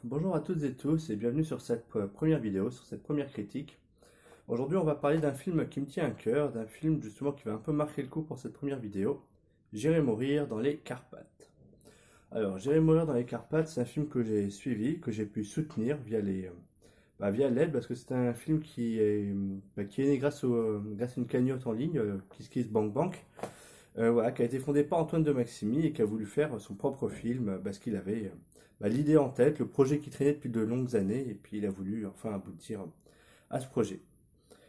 Bonjour à toutes et tous et bienvenue sur cette première vidéo, sur cette première critique. Aujourd'hui on va parler d'un film qui me tient à cœur, d'un film justement qui va un peu marquer le coup pour cette première vidéo, J'irai mourir dans les Carpates. Alors J'irai mourir dans les Carpates, c'est un film que j'ai suivi, que j'ai pu soutenir via l'aide parce que c'est un film qui est né grâce à une cagnotte en ligne, KissKissBankBank, voilà, qui a été fondé par Antoine de Maximi et qui a voulu faire son propre film parce qu'il avait l'idée en tête, le projet qui traînait depuis de longues années et puis il a voulu enfin aboutir à ce projet.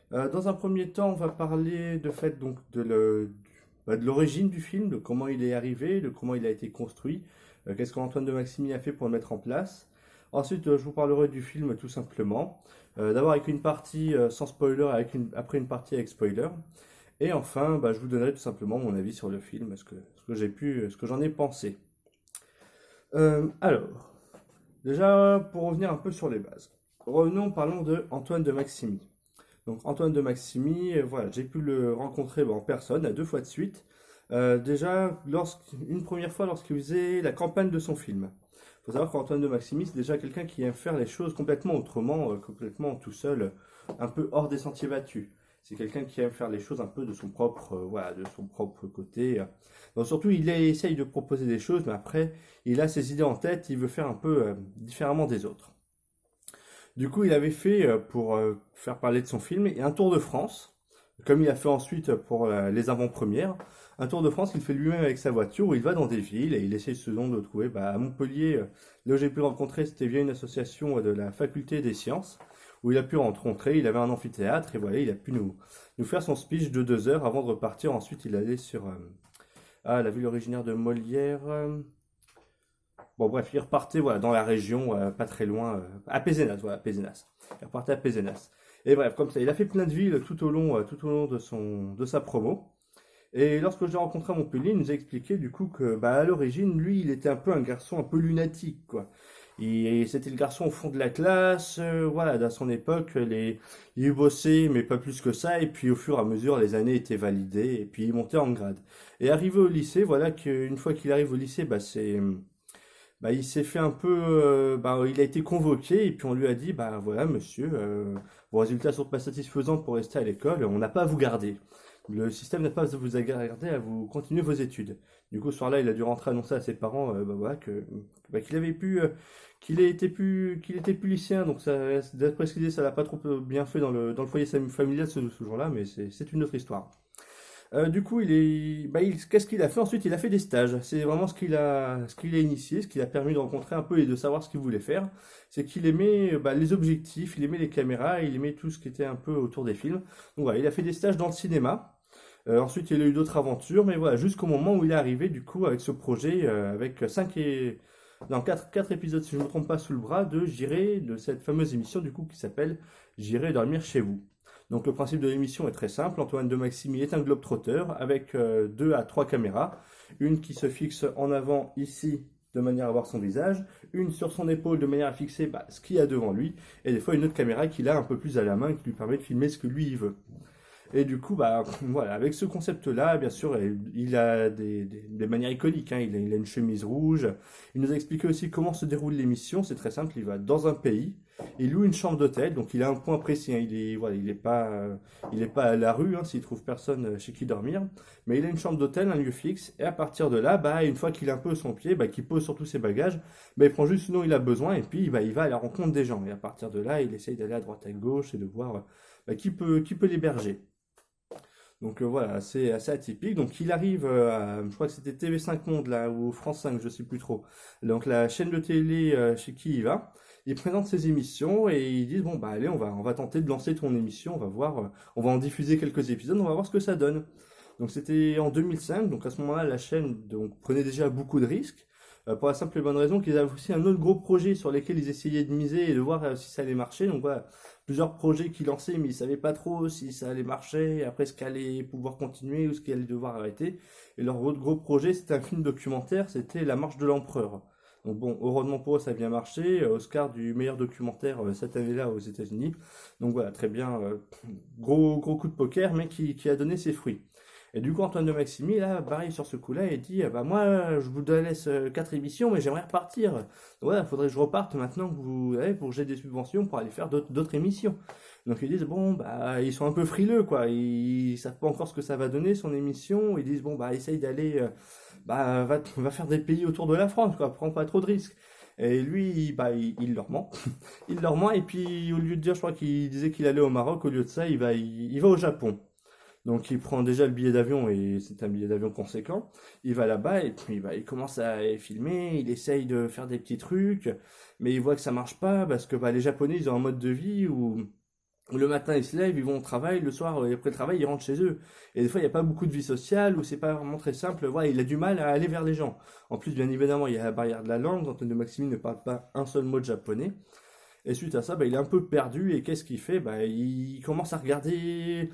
Dans un premier temps, on va parler de fait donc de l'origine du film, de comment il est arrivé, de comment il a été construit, qu'est-ce qu'Antoine de Maximi a fait pour le mettre en place. Ensuite, je vous parlerai du film tout simplement. D'abord avec une partie sans spoiler, après une partie avec spoiler. Et enfin, je vous donnerai tout simplement mon avis sur le film, ce que j'en ai pensé. Alors, déjà, pour revenir un peu sur les bases. Revenons, parlons de Antoine de Maximi. Donc Antoine de Maximi, voilà, j'ai pu le rencontrer en personne à deux fois de suite. Déjà, une première fois lorsqu'il faisait la campagne de son film. Il faut savoir qu'Antoine de Maximi, c'est déjà quelqu'un qui aime faire les choses complètement autrement, complètement tout seul, un peu hors des sentiers battus. C'est quelqu'un qui aime faire les choses un peu de son propre, voilà, de son propre côté. Donc surtout, essaye de proposer des choses, mais après, il a ses idées en tête, il veut faire un peu différemment des autres. Du coup, il avait fait, pour faire parler de son film, un tour de France, comme il a fait ensuite pour les avant-premières. Un tour de France qu'il fait lui-même avec sa voiture, où il va dans des villes et il essaie selon de trouver. À Montpellier, là où j'ai pu le rencontrer, c'était via une association de la faculté des sciences, où il a pu rencontrer, il avait un amphithéâtre, et voilà, il a pu nous faire son speech de 2 heures avant de repartir. Ensuite, il allait sur la ville originaire de Molière. Bon, bref, il repartait voilà, dans la région, pas très loin, à Pézenas, voilà, Pézenas. Il repartait à Pézenas. Et bref, comme ça, il a fait plein de villes tout au long de sa promo. Et lorsque je l'ai rencontré à Montpellier, il nous a expliqué du coup que, à l'origine, lui, il était un peu un garçon un peu lunatique, quoi. Et c'était le garçon au fond de la classe, voilà, dans son époque, il bossait, mais pas plus que ça, et puis au fur et à mesure, les années étaient validées, et puis il montait en grade. Et arrivé au lycée, voilà, qu'une fois qu'il arrive au lycée, il s'est fait un peu, il a été convoqué et puis on lui a dit, voilà monsieur, vos résultats sont pas satisfaisants pour rester à l'école, on n'a pas à vous garder. Le système n'a pas à vous garder, à vous continuer vos études. Du coup, ce soir-là, il a dû rentrer annoncer à ses parents, qu'il avait pu, qu'il était plus lycéen. Donc ça, d'après ce qu'il dit, ça l'a pas trop bien fait dans le foyer familial ce jour-là, mais c'est une autre histoire. Du coup, qu'est-ce qu'il a fait ensuite? Il a fait des stages. C'est vraiment ce qu'il a initié, ce qui a permis de rencontrer un peu et de savoir ce qu'il voulait faire. C'est qu'il aimait les objectifs, il aimait les caméras, il aimait tout ce qui était un peu autour des films. Donc voilà, il a fait des stages dans le cinéma. Ensuite, il a eu d'autres aventures, mais voilà, jusqu'au moment où il est arrivé, du coup, avec ce projet, avec 4 épisodes, si je ne me trompe pas, sous le bras, de cette fameuse émission, du coup, qui s'appelle J'irai dormir chez vous. Donc le principe de l'émission est très simple. Antoine de Maximi est un globe-trotteur avec 2 à 3 caméras. Une qui se fixe en avant ici de manière à voir son visage, une sur son épaule de manière à fixer ce qu'il y a devant lui, et des fois une autre caméra qu'il a un peu plus à la main qui lui permet de filmer ce que lui il veut. Et du coup, voilà, avec ce concept-là, bien sûr, il a des manières iconiques, hein. Il a une chemise rouge. Il nous a expliqué aussi comment se déroule l'émission. C'est très simple. Il va dans un pays, il loue une chambre d'hôtel, donc il a un point précis, hein. Il est pas à la rue, hein, s'il trouve personne chez qui dormir. Mais il a une chambre d'hôtel, un lieu fixe. Et à partir de là, une fois qu'il a un peu son pied, qu'il pose sur tous ses bagages, il prend juste ce dont il a besoin et puis il va à la rencontre des gens. Et à partir de là, il essaye d'aller à droite à gauche et de voir qui peut l'héberger. Donc voilà, assez atypique. Donc il arrive je crois que c'était TV5 Monde là, ou France 5, je sais plus trop. Donc la chaîne de télé chez qui il va. Il présente ses émissions et ils disent bon allez, on va tenter de lancer ton émission, on va voir, on va en diffuser quelques épisodes, on va voir ce que ça donne. Donc c'était en 2005, donc à ce moment-là la chaîne donc prenait déjà beaucoup de risques. Pour la simple et bonne raison qu'ils avaient aussi un autre gros projet sur lequel ils essayaient de miser et de voir si ça allait marcher. Donc voilà, plusieurs projets qu'ils lançaient, mais ils savaient pas trop si ça allait marcher, après ce qu'allait pouvoir continuer ou ce qu'ils allaient devoir arrêter. Et leur autre gros projet, c'était un film documentaire, c'était La Marche de l'Empereur. Donc bon, heureusement pour eux, ça a bien marché. Oscar du meilleur documentaire cette année-là aux États-Unis. Donc voilà, très bien, gros coup de poker, mais qui a donné ses fruits. Et du coup, Antoine de Maximi, là, pareil sur ce coup-là, il dit, bah moi, je vous laisse 4 émissions, mais j'aimerais repartir. Ouais, il faudrait que je reparte maintenant que vous, ouais, pour que j'ai des subventions pour aller faire d'autres émissions. Donc ils disent, bon, bah, ils sont un peu frileux, quoi. Ils savent pas encore ce que ça va donner, son émission. Ils disent, bon, bah, essaye d'aller, bah, va faire des pays autour de la France, quoi. Prends pas trop de risques. Et lui, bah, il leur ment. Il leur ment, et puis au lieu de dire, je crois qu'il disait qu'il allait au Maroc, au lieu de ça, il va au Japon. Donc il prend déjà le billet d'avion et c'est un billet d'avion conséquent. Il va là-bas et puis bah, il commence à filmer, il essaye de faire des petits trucs, mais il voit que ça marche pas parce que bah, les Japonais ils ont un mode de vie où le matin ils se lèvent, ils vont au travail, le soir après le travail ils rentrent chez eux. Et des fois il n'y a pas beaucoup de vie sociale ou c'est pas vraiment très simple. Voilà, il a du mal à aller vers les gens. En plus bien évidemment il y a la barrière de la langue, Antoine de Maximi ne parle pas un seul mot de japonais. Et suite à ça, bah, il est un peu perdu et qu'est-ce qu'il fait? Bah, il commence à regarder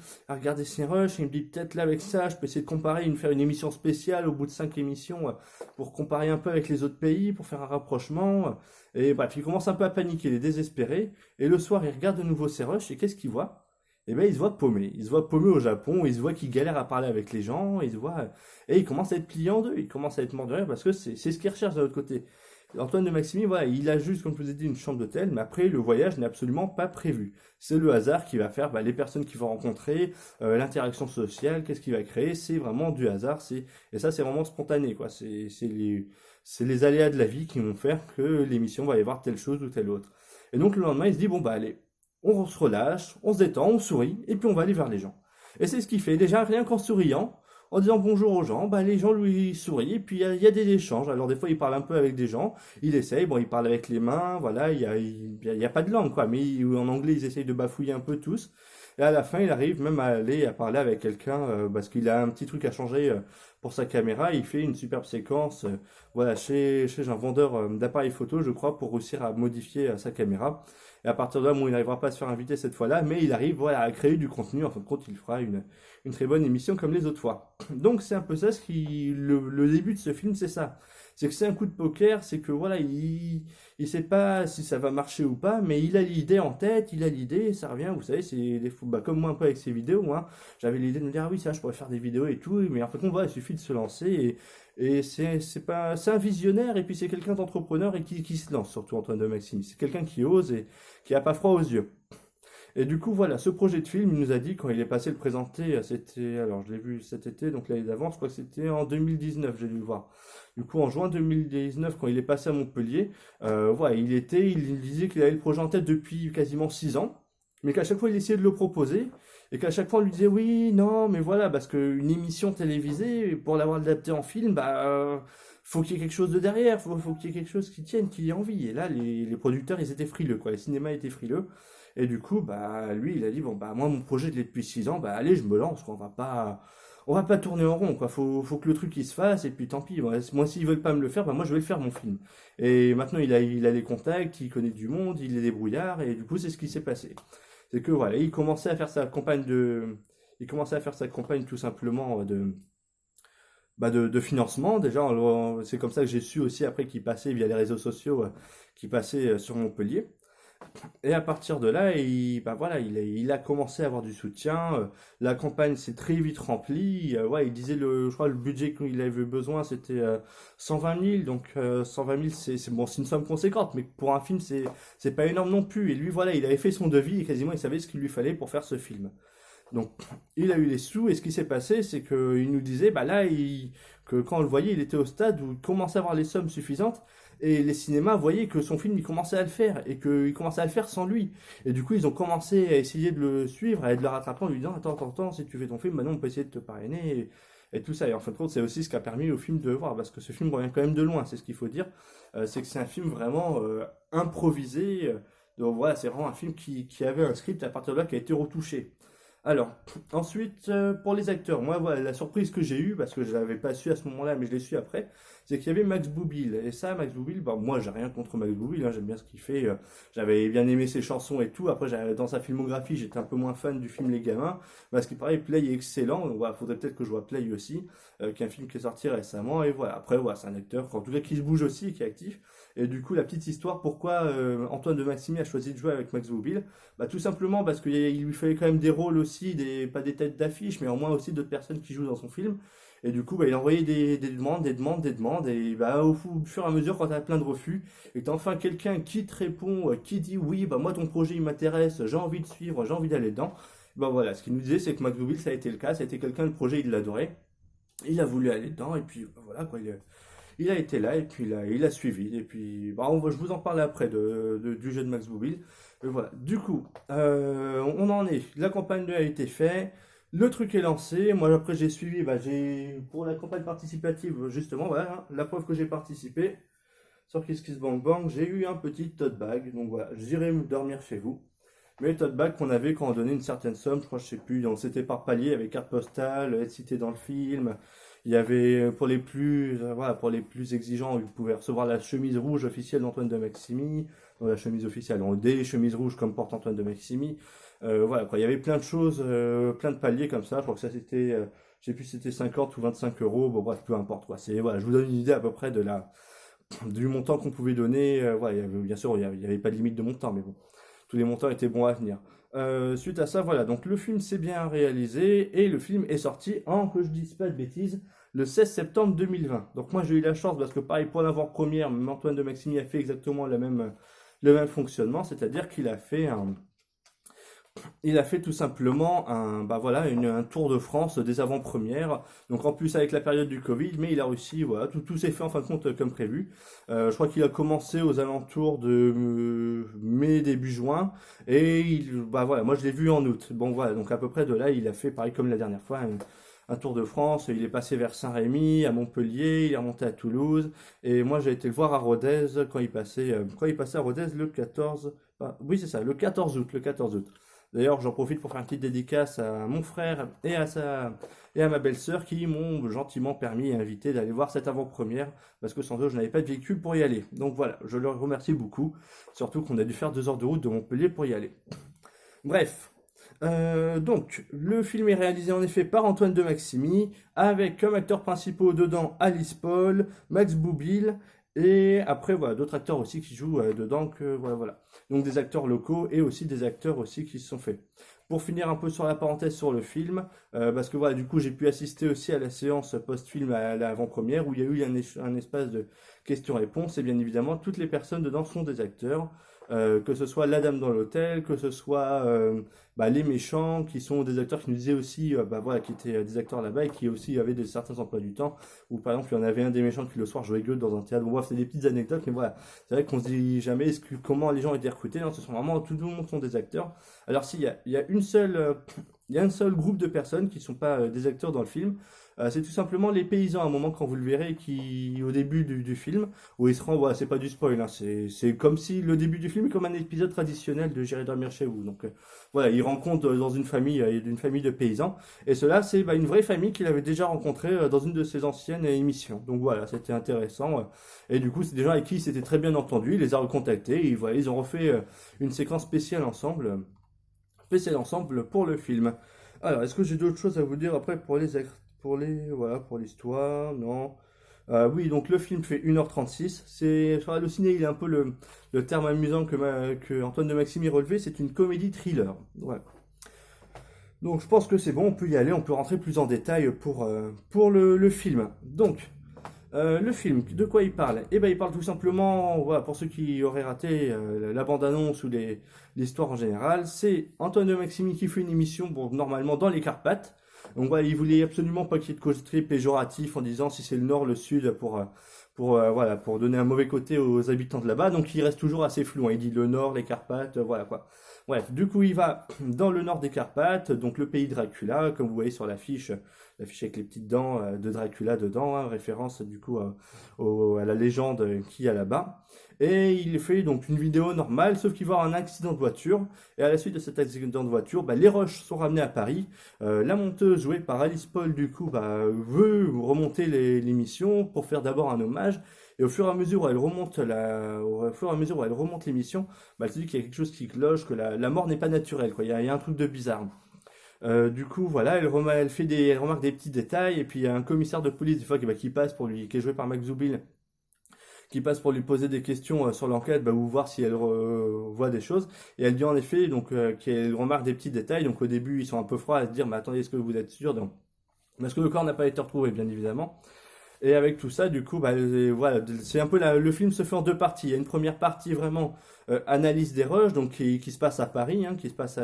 ses rushs. Il me dit peut-être là avec ça, je peux essayer de comparer, faire une émission spéciale au bout de 5 émissions pour comparer un peu avec les autres pays, pour faire un rapprochement. Et bref, il commence un peu à paniquer, il est désespéré. Et le soir, il regarde de nouveau ses rushs et qu'est-ce qu'il voit? Eh ben, il se voit paumé. Il se voit paumé au Japon, il se voit qu'il galère à parler avec les gens, il se voit, et il commence à être plié en deux, il commence à être mort de rire parce que c'est ce qu'il recherche de l'autre côté. Antoine de Maximi, voilà, il a juste, comme je vous ai dit, une chambre d'hôtel, mais après, le voyage n'est absolument pas prévu. C'est le hasard qui va faire bah, les personnes qu'il va rencontrer, l'interaction sociale, qu'est-ce qu'il va créer, c'est vraiment du hasard, et ça, c'est vraiment spontané, quoi. C'est les aléas de la vie qui vont faire que l'émission va y avoir telle chose ou telle autre. Et donc, le lendemain, il se dit, bon, bah, allez, on se relâche, on se détend, on sourit, et puis on va aller vers les gens. Et c'est ce qu'il fait. Déjà, rien qu'en souriant, en disant bonjour aux gens, bah, les gens lui sourient, et puis il y a des échanges. Alors des fois il parle un peu avec des gens, il essaye, bon il parle avec les mains, voilà, il y a pas de langue quoi, mais en anglais ils essayent de bafouiller un peu tous. Et à la fin il arrive même à aller à parler avec quelqu'un parce qu'il a un petit truc à changer pour sa caméra, il fait une superbe séquence voilà, chez un vendeur d'appareils photo je crois pour réussir à modifier sa caméra. Et à partir de là, bon, il n'arrivera pas à se faire inviter cette fois-là, mais il arrive voilà, à créer du contenu. En fin de compte, il fera une très bonne émission comme les autres fois. Donc c'est un peu ça, le début de ce film, c'est ça. C'est que c'est un coup de poker, c'est que voilà, il sait pas si ça va marcher ou pas, mais il a l'idée en tête, il a l'idée, ça revient, vous savez, c'est des fous, bah, comme moi un peu avec ces vidéos, hein. J'avais l'idée de me dire, ah oui, ça, je pourrais faire des vidéos et tout, mais en fait, voilà, il suffit de se lancer et c'est un visionnaire et puis c'est quelqu'un d'entrepreneur et qui se lance, surtout Antoine de Maxime. C'est quelqu'un qui ose et qui a pas froid aux yeux. Et du coup, voilà, ce projet de film, il nous a dit, quand il est passé le présenter, c'était, alors je l'ai vu cet été, donc l'année d'avant, je crois que c'était en 2019, j'ai dû le voir. Du coup, en juin 2019, quand il est passé à Montpellier, voilà, il disait qu'il avait le projet en tête depuis quasiment 6 ans, mais qu'à chaque fois, il essayait de le proposer, et qu'à chaque fois, on lui disait, oui, non, mais voilà, parce qu'une émission télévisée, pour l'avoir adaptée en film, bah, faut qu'il y ait quelque chose de derrière, faut qu'il y ait quelque chose qui tienne, qui ait envie. Et là, les producteurs, ils étaient frileux, quoi, les cinémas étaient frileux. Et du coup, bah, lui, il a dit, bon, bah, moi, mon projet, je l'ai depuis 6 ans, bah, allez, je me lance, quoi. On va pas tourner en rond, quoi. Faut que le truc, il se fasse, et puis tant pis. Moi, s'ils veulent pas me le faire, bah, moi, je vais le faire, mon film. Et maintenant, il a les contacts, il connaît du monde, il est débrouillard, et du coup, c'est ce qui s'est passé. C'est que, voilà, il commençait à faire sa campagne, tout simplement, de financement. Déjà, c'est comme ça que j'ai su aussi, après, qu'il passait via les réseaux sociaux, qu'il passait sur Montpellier. Et à partir de là, bah voilà, il a commencé à avoir du soutien. La campagne s'est très vite remplie. Ouais, il disait je crois le budget qu'il avait besoin, c'était 120 000. Donc 120 000, c'est bon, c'est une somme conséquente, mais pour un film, c'est pas énorme non plus. Et lui, voilà, il avait fait son devis et quasiment il savait ce qu'il lui fallait pour faire ce film. Donc, il a eu les sous, et ce qui s'est passé, c'est qu'il nous disait, bah là, que quand on le voyait, il était au stade où il commençait à avoir les sommes suffisantes, et les cinémas voyaient que son film, il commençait à le faire, et qu'il commençait à le faire sans lui. Et du coup, ils ont commencé à essayer de le suivre, à de le rattraper en lui disant, attends, si tu fais ton film, maintenant on peut essayer de te parrainer, et tout ça. Et en fin de compte, c'est aussi ce qui a permis au film de voir, parce que ce film revient quand même de loin, c'est ce qu'il faut dire. C'est que c'est un film vraiment improvisé. Donc voilà, c'est vraiment un film qui avait un script à partir de là qui a été retouché. Alors, ensuite, pour les acteurs, moi, voilà, la surprise que j'ai eue, parce que je l'avais pas su à ce moment-là, mais je l'ai su après, c'est qu'il y avait Max Boublil. Et ça, Max Boublil, bah, moi, j'ai rien contre Max Boublil, hein, j'aime bien ce qu'il fait. J'avais bien aimé ses chansons et tout. Après, dans sa filmographie, j'étais un peu moins fan du film Les Gamins, parce qu'il paraît Play est excellent. Donc, voilà, faudrait peut-être que je vois Play aussi, qui est un film qui est sorti récemment. Et voilà, après, voilà, c'est un acteur, en tout cas, qui se bouge aussi, qui est actif. Et du coup, la petite histoire, pourquoi Antoine de Maximi a choisi de jouer avec Max Boublil? Bah, tout simplement parce qu'il lui fallait quand même des rôles aussi, pas des têtes d'affiche, mais au moins aussi d'autres personnes qui jouent dans son film. Et du coup, bah, il a envoyé des demandes, des demandes, des demandes. Et bah, au fur et à mesure, quand tu as plein de refus, et que t'as enfin quelqu'un qui te répond, qui dit oui, bah moi ton projet il m'intéresse, j'ai envie de suivre, j'ai envie d'aller dedans. Bah voilà, ce qu'il nous disait, c'est que Max Boublil, ça a été le cas, ça a été quelqu'un, le projet, il l'adorait. Il a voulu aller dedans, et puis bah, voilà quoi, il a été là, et puis il a suivi. Et puis, bah, je vous en parle après du jeu de Max Boublil. Et voilà, du coup, on en est. La campagne 2 a été faite, le truc est lancé. Moi, après, j'ai suivi, bah, pour la campagne participative, justement, voilà, hein, la preuve que j'ai participé sur KissKissBankBank, j'ai eu un petit tote bag. Donc voilà, j'irai me dormir chez vous. Mais le tote bag qu'on avait quand on donnait une certaine somme, je crois, je sais plus, on s'était par palier avec carte postale, être cité dans le film. Il y avait voilà, pour les plus exigeants, vous pouvez recevoir la chemise rouge officielle d'Antoine de Maximi, la chemise officielle, des chemises rouges comme porte Antoine de Maximi. Voilà, quoi. Il y avait plein de choses, plein de paliers comme ça. Je crois que ça c'était, je sais plus si c'était 50 ou 25 euros. Bon, bref, peu importe quoi. Voilà, je vous donne une idée à peu près du montant qu'on pouvait donner. Voilà, bien sûr, il y avait pas de limite de montant, mais bon, tous les montants étaient bons à venir. Suite à ça, voilà, donc le film s'est bien réalisé et le film est sorti que je dise pas de bêtises, le 16 septembre 2020. Donc moi j'ai eu la chance parce que pareil pour l'avant-première, Antoine de Maximi a fait exactement le même fonctionnement, c'est-à-dire il a fait tout simplement bah voilà, un tour de France des avant-premières. Donc en plus avec la période du Covid, mais il a réussi, voilà, tout s'est fait en fin de compte comme prévu. Je crois qu'il a commencé aux alentours de mai, début juin. Et bah voilà, moi je l'ai vu en août. Bon voilà, donc à peu près de là, il a fait pareil comme la dernière fois, un tour de France. Il est passé vers Saint-Rémy, à Montpellier, il est remonté à Toulouse. Et moi j'ai été le voir à Rodez quand il passait à Rodez le 14. Oui, c'est ça, le 14 août, le 14 août. D'ailleurs, j'en profite pour faire une petite dédicace à mon frère et à ma belle-sœur qui m'ont gentiment permis et invité d'aller voir cette avant-première parce que sans eux, je n'avais pas de véhicule pour y aller. Donc voilà, je leur remercie beaucoup, surtout qu'on a dû faire 2 heures de route de Montpellier pour y aller. Bref, donc le film est réalisé en effet par Antoine de Maximi avec comme acteurs principaux dedans Alice Paul, Max Boublil et après voilà d'autres acteurs aussi qui jouent dedans que voilà. Donc des acteurs locaux et aussi des acteurs aussi qui se sont faits. Pour finir un peu sur la parenthèse sur le film, parce que voilà, du coup j'ai pu assister aussi à la séance post-film à l'avant-première où il y a eu un espace de questions-réponses et bien évidemment toutes les personnes dedans sont des acteurs, que ce soit la dame dans l'hôtel, que ce soit bah, les méchants qui sont des acteurs qui nous disaient aussi, bah, voilà, qui étaient des acteurs là-bas et qui aussi avaient certains emplois du temps, où par exemple il y en avait un des méchants qui le soir jouait Goethe dans un théâtre. Bon, bref, c'est des petites anecdotes, mais voilà, c'est vrai qu'on se dit jamais comment les gens ont été recrutés. Non, ce sont vraiment tout le monde sont des acteurs. Alors s'il y a il y a un seul groupe de personnes qui ne sont pas des acteurs dans le film. C'est tout simplement les paysans, à un moment quand vous le verrez, qui au début du film, où ils se rendent, voilà, c'est pas du spoil, hein, c'est comme si le début du film est comme un épisode traditionnel de J'irai dormir chez vous. Donc voilà, il rencontre dans une famille de paysans, et cela c'est bah, une vraie famille qu'il avait déjà rencontrée dans une de ses anciennes émissions. Donc voilà, c'était intéressant, et du coup c'est des gens avec qui il s'était très bien entendu, il les a recontactés, et voilà, ils ont refait une séquence spéciale ensemble pour le film. Alors, est-ce que j'ai d'autres choses à vous dire après voilà, pour l'histoire? Non. Oui, donc le film fait 1h36. Sur Allociné, il est un peu le terme amusant que Antoine de Maximi relevait, c'est une comédie thriller. Voilà. Donc je pense que c'est bon, on peut y aller, on peut rentrer plus en détail pour le film. Donc, le film, de quoi il parle? Eh ben, il parle tout simplement, voilà, pour ceux qui auraient raté la bande-annonce ou l'histoire en général, c'est Antoine de Maximi qui fait une émission, bon, normalement dans les Carpates. Donc voilà, il voulait absolument pas qu'il y ait de côté péjoratif en disant si c'est le nord, le sud, voilà, pour donner un mauvais côté aux habitants de là-bas. Donc il reste toujours assez flou, hein. Il dit le nord, les Carpates, voilà quoi. Bref, du coup il va dans le nord des Carpates, donc le pays de Dracula, comme vous voyez sur l'affiche avec les petites dents de Dracula dedans, hein, référence du coup à la légende qu'il y a là-bas. Et il fait donc une vidéo normale, sauf qu'il va avoir un accident de voiture. Et à la suite de cet accident de voiture, bah, les rushs sont ramenés à Paris. La monteuse jouée par Alice Paul, du coup, bah, veut remonter l'émission pour faire d'abord un hommage. Et au fur et à mesure où elle remonte l'émission, bah, elle se dit qu'il y a quelque chose qui cloche, que la mort n'est pas naturelle, quoi. Il y a un truc de bizarre. Du coup, voilà, elle remarque des petits détails, et puis il y a un commissaire de police, des fois, qui passe qui est joué par Max Zoubil, qui passe pour lui poser des questions sur l'enquête, bah, ou voir si elle voit des choses. Et elle dit en effet donc qu'elle remarque des petits détails. Donc au début ils sont un peu froids à se dire mais attendez, est-ce que vous êtes sûr? Donc, parce que le corps n'a pas été retrouvé bien évidemment. Et avec tout ça, du coup, bah, voilà, c'est un peu le film se fait en deux parties. Il y a une première partie vraiment analyse des rushs, donc qui se passe à Paris, hein, qui se passe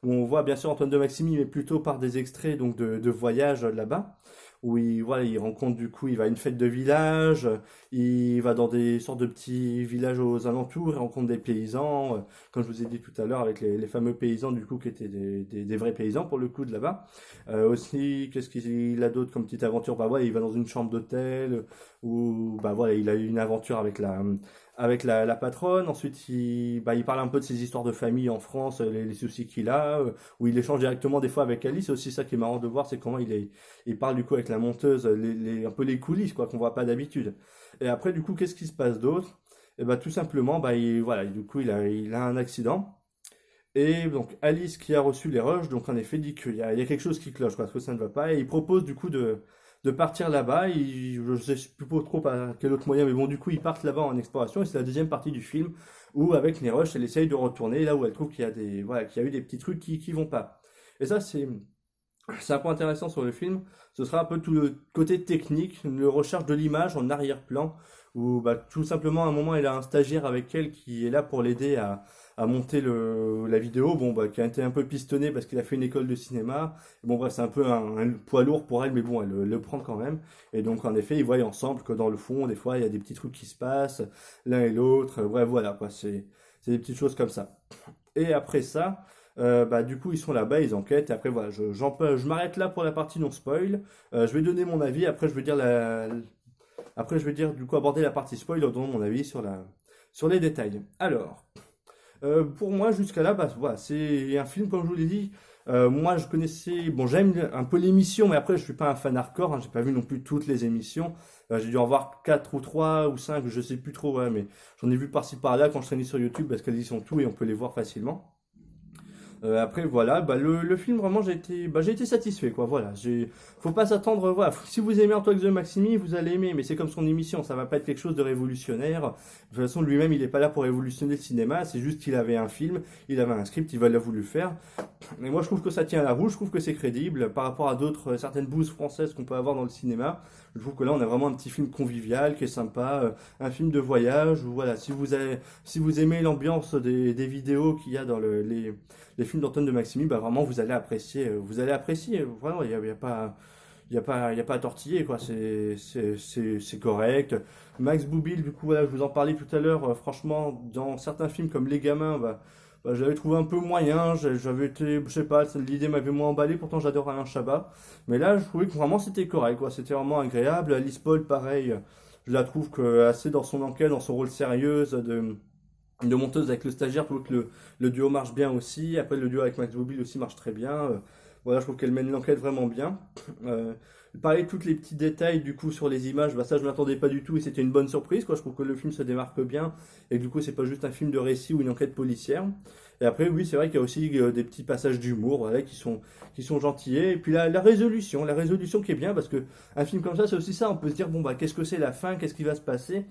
où on voit bien sûr Antoine de Maximi, mais plutôt par des extraits donc de voyages là-bas, où il voilà, il rencontre du coup, il va à une fête de village, il va dans des sortes de petits villages aux alentours, il rencontre des paysans, comme je vous ai dit tout à l'heure, avec les fameux paysans du coup qui étaient des vrais paysans pour le coup de là-bas. Aussi, qu'est-ce qu'il a d'autre comme petite aventure? Bah ouais, il va dans une chambre d'hôtel où bah voilà, il a eu une aventure avec la patronne. Ensuite, il parle un peu de ses histoires de famille en France, les soucis qu'il a, où il échange directement des fois avec Alice. C'est aussi ça qui est marrant de voir, c'est comment il parle du coup avec la monteuse, un peu les coulisses quoi qu'on voit pas d'habitude. Et après, du coup, qu'est-ce qui se passe d'autre? Et bah tout simplement, bah voilà, du coup, il a un accident. Et donc Alice qui a reçu les rushs, donc en effet dit qu'il y a quelque chose qui cloche, parce que ça ne va pas, et il propose du coup de partir là-bas, je ne sais plus trop par quel autre moyen, mais bon du coup ils partent là-bas en exploration, et c'est la deuxième partie du film, où avec les rushs elle essaye de retourner là où elle trouve qu'il y a voilà, qu'il y a eu des petits trucs qui vont pas. Et ça c'est un point intéressant sur le film, ce sera un peu tout le côté technique, le recherche de l'image en arrière-plan, où bah, tout simplement à un moment elle a un stagiaire avec elle qui est là pour l'aider à monter la vidéo, bon bah qui a été un peu pistonné parce qu'il a fait une école de cinéma, bon bref c'est un peu un poids lourd pour elle mais bon elle le prend quand même, et donc en effet ils voient ensemble que dans le fond des fois il y a des petits trucs qui se passent, l'un et l'autre, bref voilà quoi, c'est des petites choses comme ça. Et après ça, bah, du coup, ils sont là-bas, ils enquêtent. Et après, voilà, je m'arrête là pour la partie non spoil. Je vais donner mon avis. Après, après, je vais dire du coup aborder la partie spoil en donnant mon avis sur les détails. Alors, pour moi, jusqu'à là, bah, voilà, c'est un film comme je vous l'ai dit. Moi, je connaissais, bon, j'aime un peu l'émission, mais après, je suis pas un fan hardcore. Hein, j'ai pas vu non plus toutes les émissions. J'ai dû en voir 4 ou 3 ou 5, je sais plus trop, ouais, mais j'en ai vu par-ci par-là quand je traînais sur YouTube parce qu'elles y sont tout et on peut les voir facilement. Après voilà, bah, le film vraiment j'ai été satisfait quoi. Voilà, faut pas s'attendre. Voilà, si vous aimez Antoine de Maximi, vous allez aimer, mais c'est comme son émission, ça va pas être quelque chose de révolutionnaire. De toute façon, lui-même, il est pas là pour révolutionner le cinéma. C'est juste qu'il avait un film, il avait un script, il l'a voulu faire. Mais moi, je trouve que ça tient la route, je trouve que c'est crédible par rapport à d'autres certaines bouses françaises qu'on peut avoir dans le cinéma. Je trouve que là, on a vraiment un petit film convivial qui est sympa, un film de voyage. Où, voilà, si vous aimez l'ambiance des vidéos qu'il y a dans les films d'Antoine de Maximi, bah vraiment vous allez apprécier, vraiment il y a pas il y a pas à tortiller quoi, c'est correct. Max Boublil du coup voilà, je vous en parlais tout à l'heure, franchement dans certains films comme Les Gamins, bah, j'avais trouvé un peu moyen, j'avais été, je sais pas, l'idée m'avait moins emballé, pourtant j'adore Alain Chabat, mais là je trouvais que vraiment c'était correct quoi, c'était vraiment agréable. Alice Paul pareil, je la trouve que assez dans son enquête, dans son rôle sérieuse de monteuse avec le stagiaire, je trouve que le duo marche bien aussi. Après, le duo avec Max Boublil aussi marche très bien. Voilà, je trouve qu'elle mène l'enquête vraiment bien. Euh, Pareil, tous les petits détails du coup sur les images, bah, ça je m'attendais pas du tout et c'était une bonne surprise quoi. Je trouve que le film se démarque bien et que, du coup c'est pas juste un film de récit ou une enquête policière. Et après oui c'est vrai qu'il y a aussi des petits passages d'humour voilà, qui sont gentillés. Et puis la résolution qui est bien parce que un film comme ça c'est aussi ça. On peut se dire bon bah qu'est-ce que c'est la fin, qu'est-ce qui va se passer.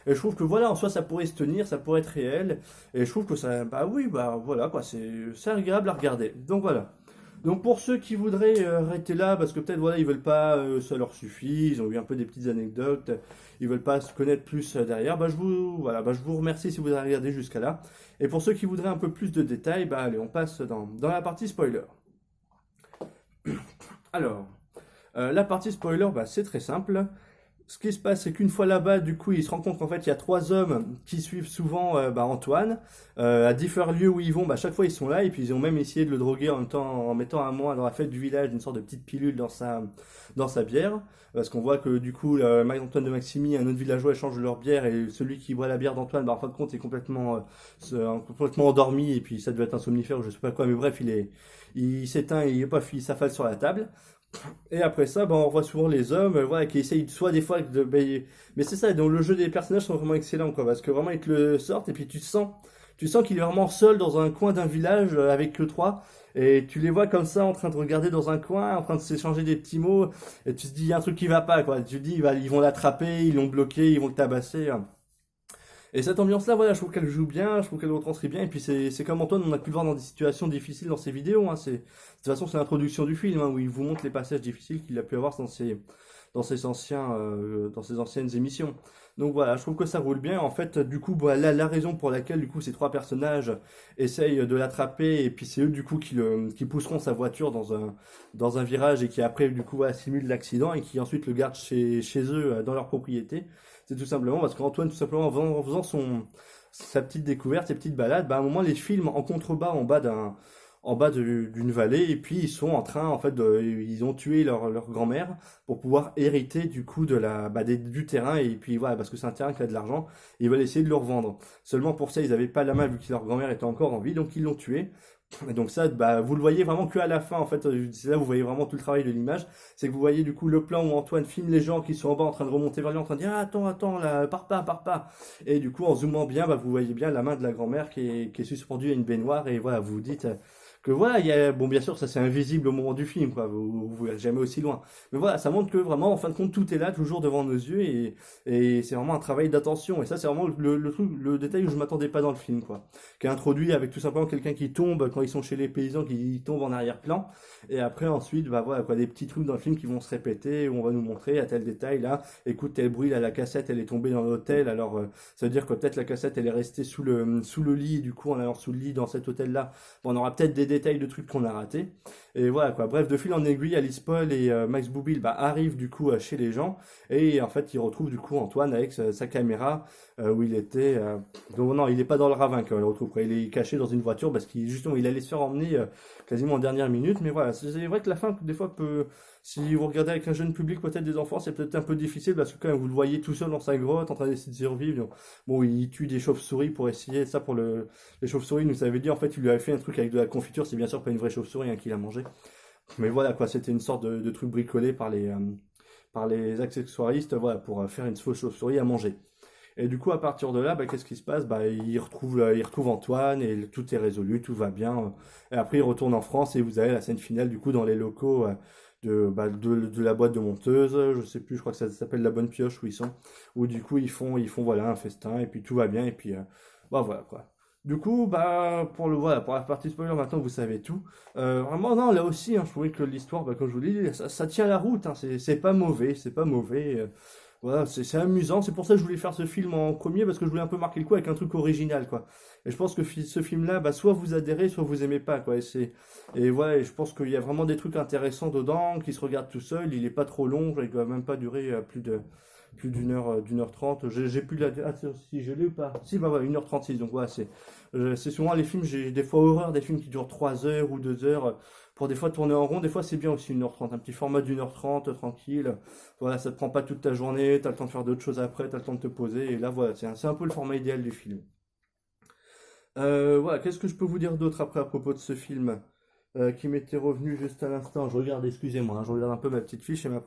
Et je trouve que voilà, en soi, ça pourrait se tenir, ça pourrait être réel. Et je trouve que ça, bah oui, bah voilà, quoi, c'est agréable à regarder. Donc voilà. Donc pour ceux qui voudraient arrêter là, parce que peut-être voilà, ils veulent pas, ça leur suffit, ils ont eu un peu des petites anecdotes, ils veulent pas se connaître plus derrière, je vous remercie si vous avez regardé jusqu'à là. Et pour ceux qui voudraient un peu plus de détails, bah allez, on passe dans la partie spoiler. Alors, la partie spoiler, bah, c'est très simple. Ce qui se passe, c'est qu'une fois là-bas, du coup, ils se rendent compte qu'en fait, il y a trois hommes qui suivent souvent bah, Antoine. À différents lieux où ils vont, bah, chaque fois, ils sont là. Et puis, ils ont même essayé de le droguer en même temps, en mettant à moi dans la fête du village une sorte de petite pilule dans sa bière. Parce qu'on voit que, du coup, Antoine de Maximi et un autre villageois échangent leur bière. Et celui qui boit la bière d'Antoine, bah, en fin de compte, est complètement endormi. Et puis, ça devait être un somnifère ou je sais pas quoi. Mais bref, il s'éteint et il s'affale sur la table. Et après ça, bah, on voit souvent les hommes, voilà, qui essayent soit des fois mais c'est ça, donc le jeu des personnages sont vraiment excellents, quoi, parce que vraiment ils te le sortent et puis tu sens qu'il est vraiment seul dans un coin d'un village avec que trois, et tu les vois comme ça en train de regarder dans un coin, en train de s'échanger des petits mots, et tu te dis il y a un truc qui va pas, quoi. Tu te dis ils vont l'attraper, ils l'ont bloqué, ils vont le tabasser, hein. Et cette ambiance-là, voilà, je trouve qu'elle joue bien, je trouve qu'elle retranscrit bien. Et puis c'est comme Antoine, on a pu le voir dans des situations difficiles dans ses vidéos. Hein. De toute façon, c'est l'introduction du film, hein, où il vous montre les passages difficiles qu'il a pu avoir dans ses anciennes émissions. Donc voilà, je trouve que ça roule bien. En fait, du coup, bah, la raison pour laquelle du coup ces trois personnages essayent de l'attraper, et puis c'est eux du coup qui pousseront sa voiture dans un virage et qui après du coup voilà, simulent l'accident et qui ensuite le gardent chez eux dans leur propriété. C'est tout simplement parce qu'Antoine, tout simplement, en faisant sa petite découverte, ses petites balades, bah, à un moment, les films en contrebas, en bas d'une vallée, et puis ils sont en train, en fait, ils ont tué leur grand-mère pour pouvoir hériter du coup du terrain, et puis voilà, parce que c'est un terrain qui a de l'argent, et ils veulent essayer de le revendre. Seulement pour ça, ils n'avaient pas la main vu que leur grand-mère était encore en vie, donc ils l'ont tué. Et donc ça, bah, vous le voyez vraiment que à la fin, en fait, c'est là où vous voyez vraiment tout le travail de l'image, c'est que vous voyez du coup le plan où Antoine filme les gens qui sont en bas en train de remonter vers lui, en train de dire ah, attends, attends, là, pars pas, pars pas. Et du coup, en zoomant bien, bah, vous voyez bien la main de la grand-mère qui est suspendue à une baignoire, et voilà, vous vous dites que voilà, bon, bien sûr, ça c'est invisible au moment du film, quoi, vous verrez jamais aussi loin. Mais voilà, ça montre que vraiment, en fin de compte, tout est là, toujours devant nos yeux, et c'est vraiment un travail d'attention. Et ça, c'est vraiment le truc, le détail où je m'attendais pas dans le film, quoi, qui est introduit avec tout simplement quelqu'un qui tombe quand ils sont chez les paysans, qui tombe en arrière-plan, et après ensuite, bah voilà, quoi, des petits trucs dans le film qui vont se répéter, où on va nous montrer à tel détail, là, écoute, tel bruit, là, la cassette, elle est tombée dans l'hôtel, alors ça veut dire que peut-être la cassette, elle est restée sous le lit, et du coup, en allant sous le lit dans cet hôtel-là, bon, on aura peut-être des détails de trucs qu'on a ratés. Et voilà quoi. Bref, de fil en aiguille, Alice Paul et Max Boublil bah, arrivent du coup chez les gens et en fait ils retrouvent du coup Antoine avec sa caméra où il était. Donc non, il n'est pas dans le ravin quand on le retrouve. Quoi. Il est caché dans une voiture parce qu'il justement il allait se faire emmener quasiment en dernière minute. Mais voilà, c'est vrai que la fin des fois peut. Si vous regardez avec un jeune public, peut-être des enfants, c'est peut-être un peu difficile parce que quand même vous le voyez tout seul dans sa grotte en train d'essayer de survivre. Bon, il tue des chauves-souris pour essayer ça pour les chauves-souris. Nous avait dit en fait il lui avait fait un truc avec de la confiture. C'est bien sûr pas une vraie chauve-souris hein, qu'il a mangé. Mais voilà quoi, c'était une sorte de truc bricolé par les accessoiristes voilà, pour faire une fausse chauve-souris à manger. Et du coup, à partir de là, bah, qu'est-ce qui se passe? Bah, il retrouve Antoine et tout est résolu, tout va bien. Et après, il retourne en France et vous avez la scène finale du coup dans les locaux de la boîte de monteuse. Je sais plus, je crois que ça s'appelle la Bonne Pioche où ils sont. Où du coup, ils font voilà un festin et puis tout va bien et puis bah voilà quoi. Du coup, bah voilà, pour la partie spoiler, maintenant vous savez tout. Vraiment, non, là aussi, hein, je trouvais que l'histoire, bah, comme je vous dis, ça tient la route. Hein, c'est pas mauvais, c'est pas mauvais. Voilà, c'est amusant. C'est pour ça que je voulais faire ce film en premier parce que je voulais un peu marquer le coup avec un truc original, quoi. Et je pense que ce film-là, bah, soit vous adhérez, soit vous aimez pas, quoi. Et voilà, et je pense qu'il y a vraiment des trucs intéressants dedans, qui se regardent tout seul. Il est pas trop long, il doit même pas durer plus d'une heure trente. J'ai plus la. Ah, si je l'ai ou pas? Si, bah voilà, 1h36. Donc voilà, c'est souvent les films, j'ai des fois horreur des films qui durent 3 heures ou 2 heures. Pour des fois tourner en rond, des fois c'est bien aussi 1h30. Un petit format d'1h30, tranquille. Voilà, ça te prend pas toute ta journée, t'as le temps de faire d'autres choses après, t'as le temps de te poser. Et là, voilà, c'est un peu le format idéal du film. Voilà, qu'est-ce que je peux vous dire d'autre après à propos de ce film qui m'était revenu juste à l'instant? Je regarde, excusez-moi, hein, je regarde un peu ma petite fiche et ma